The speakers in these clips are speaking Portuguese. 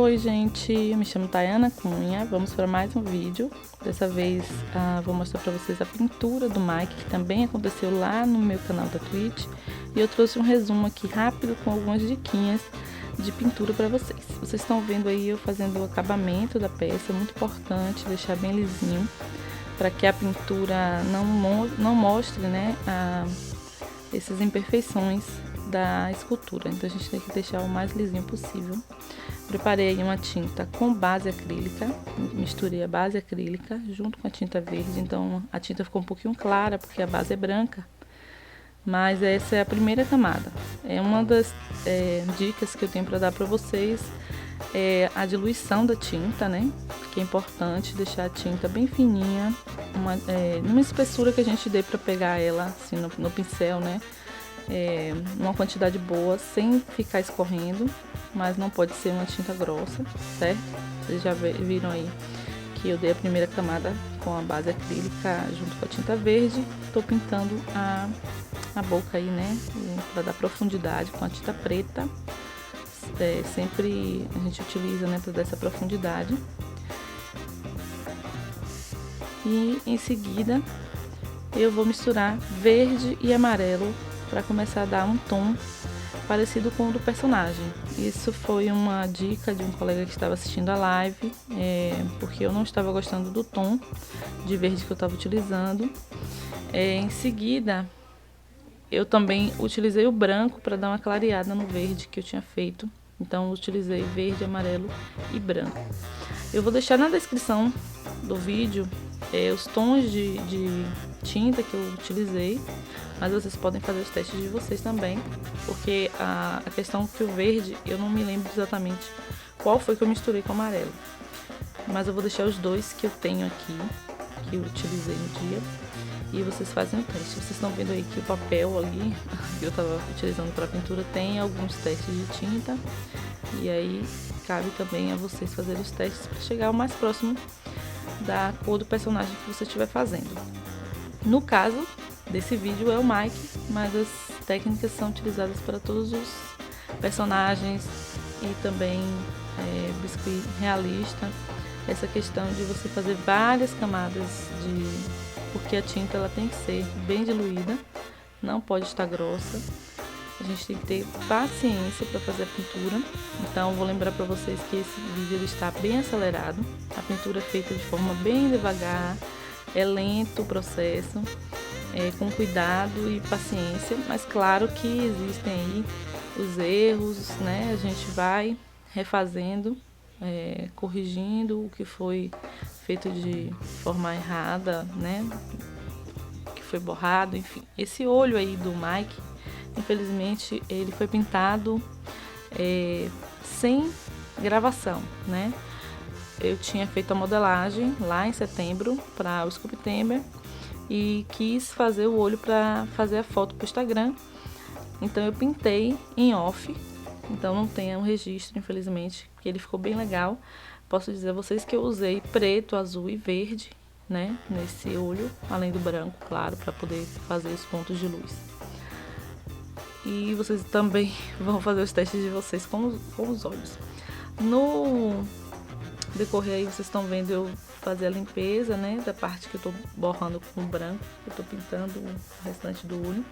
Oi gente, eu me chamo Tayana Cunha, vamos para mais um vídeo. Dessa vez vou mostrar para vocês a pintura do Mike, que também aconteceu lá no meu canal da Twitch. E eu trouxe um resumo aqui rápido com algumas diquinhas de pintura para vocês. Vocês estão vendo aí eu fazendo o acabamento da peça, muito importante deixar bem lisinho, para que a pintura não mostre, né, essas imperfeições da escultura. Então a gente tem que deixar o mais lisinho possível. Preparei aí uma tinta com base acrílica, misturei a base acrílica junto com a tinta verde, então a tinta ficou um pouquinho clara porque a base é branca, mas essa é a primeira camada. É uma das dicas que eu tenho para dar para vocês, é a diluição da tinta, né? Que é importante deixar a tinta bem fininha, numa espessura que a gente dê para pegar ela assim no pincel, né? Uma quantidade boa, sem ficar escorrendo, mas não pode ser uma tinta grossa, certo? Vocês já viram aí que eu dei a primeira camada com a base acrílica junto com a tinta verde. Tô pintando a boca aí, né, para dar profundidade com a tinta preta. Sempre a gente utiliza, né, para dar essa profundidade. E em seguida eu vou misturar verde e amarelo para começar a dar um tom parecido com o do personagem. Isso foi uma dica de um colega que estava assistindo a live, porque eu não estava gostando do tom de verde que eu estava utilizando. Em seguida, eu também utilizei o branco para dar uma clareada no verde que eu tinha feito. Então, eu utilizei verde, amarelo e branco. Eu vou deixar na descrição do vídeo os tons de tinta que eu utilizei, mas vocês podem fazer os testes de vocês também, porque a questão que o verde, eu não me lembro exatamente qual foi que eu misturei com o amarelo, mas eu vou deixar os dois que eu tenho aqui, que eu utilizei no dia, e vocês fazem o teste. Vocês estão vendo aí que o papel ali que eu estava utilizando para pintura tem alguns testes de tinta, e aí cabe também a vocês fazerem os testes para chegar o mais próximo da cor do personagem que você estiver fazendo. No caso desse vídeo é o Mike, mas as técnicas são utilizadas para todos os personagens e também biscuit realista. Essa questão de você fazer várias camadas porque a tinta ela tem que ser bem diluída, não pode estar grossa. A gente tem que ter paciência para fazer a pintura. Então vou lembrar para vocês que esse vídeo ele está bem acelerado. A pintura é feita de forma bem devagar, é lento o processo, com cuidado e paciência, mas claro que existem aí os erros, né? A gente vai refazendo, corrigindo o que foi feito de forma errada, né? Que foi borrado, enfim. Esse olho aí do Mike, infelizmente, ele foi pintado sem gravação, né? Eu tinha feito a modelagem lá em setembro para o Sculptember e quis fazer o olho para fazer a foto para o Instagram. Então eu pintei em off, então não tem um registro, infelizmente, porque ele ficou bem legal. Posso dizer a vocês que eu usei preto, azul e verde, né, nesse olho, além do branco, claro, para poder fazer os pontos de luz. E vocês também vão fazer os testes de vocês com os olhos. No decorrer aí, vocês estão vendo eu fazer a limpeza, né, da parte que eu tô borrando com o branco. Eu tô pintando o restante do olho.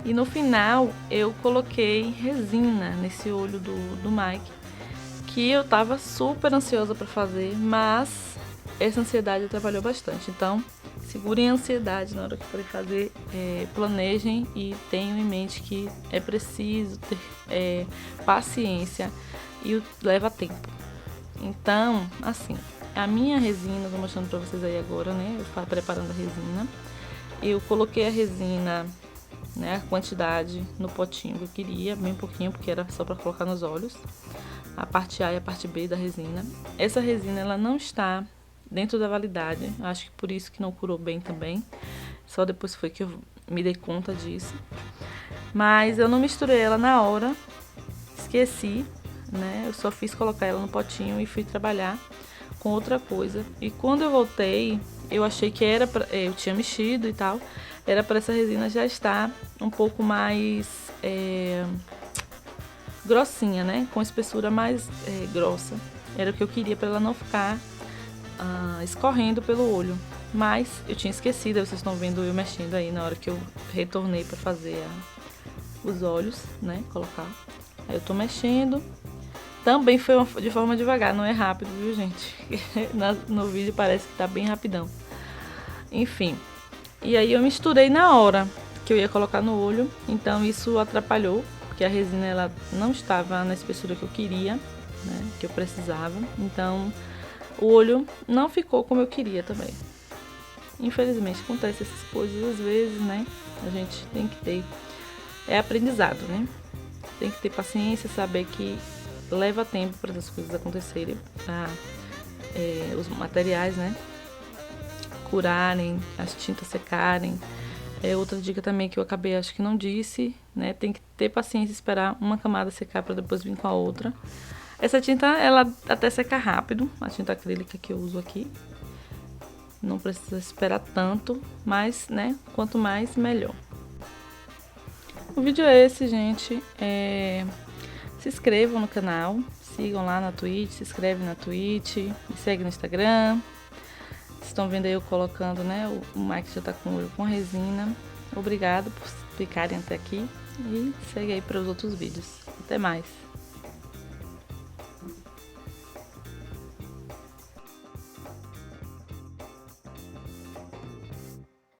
E no final, eu coloquei resina nesse olho do Mike, que eu tava super ansiosa para fazer, mas essa ansiedade atrapalhou bastante. Então, segurem a ansiedade na hora que forem fazer, planejem e tenham em mente que é preciso ter paciência e leva tempo. Então, assim, a minha resina, vou mostrando pra vocês aí agora, né, eu preparando a resina. Eu coloquei a resina, né, a quantidade no potinho que eu queria, bem pouquinho, porque era só pra colocar nos olhos. A parte A e a parte B da resina. Essa resina, ela não está dentro da validade, acho que por isso que não curou bem também. Só depois foi que eu me dei conta disso. Mas eu não misturei ela na hora, esqueci, né? Eu só fiz colocar ela no potinho e fui trabalhar com outra coisa. E quando eu voltei, eu achei que era eu tinha mexido e tal, era para essa resina já estar um pouco mais grossinha, né? Com espessura mais grossa. Era o que eu queria para ela não ficar escorrendo pelo olho. Mas eu tinha esquecido, vocês estão vendo eu mexendo aí na hora que eu retornei para fazer os olhos, né? Colocar. Aí eu tô mexendo. Também foi de forma devagar, não é rápido, viu, gente? No vídeo parece que tá bem rapidão. Enfim. E aí eu misturei na hora que eu ia colocar no olho. Então isso atrapalhou, porque a resina ela não estava na espessura que eu queria, né? Que eu precisava. Então o olho não ficou como eu queria também. Infelizmente acontece essas coisas às vezes, né? A gente tem que ter... É aprendizado, né? Tem que ter paciência, saber que leva tempo para as coisas acontecerem, para os materiais, né, curarem, as tintas secarem. Outra dica também que eu acabei, acho que não disse, né, tem que ter paciência e esperar uma camada secar para depois vir com a outra. Essa tinta, ela até seca rápido, a tinta acrílica que eu uso aqui. Não precisa esperar tanto, mas, né, quanto mais, melhor. O vídeo é esse, gente. Se inscrevam no canal, sigam lá na Twitch, se inscrevem na Twitch, me segue no Instagram. Vocês estão vendo aí eu colocando, né? O Mike já tá com o olho com resina. Obrigado por ficarem até aqui e segue aí para os outros vídeos. Até mais!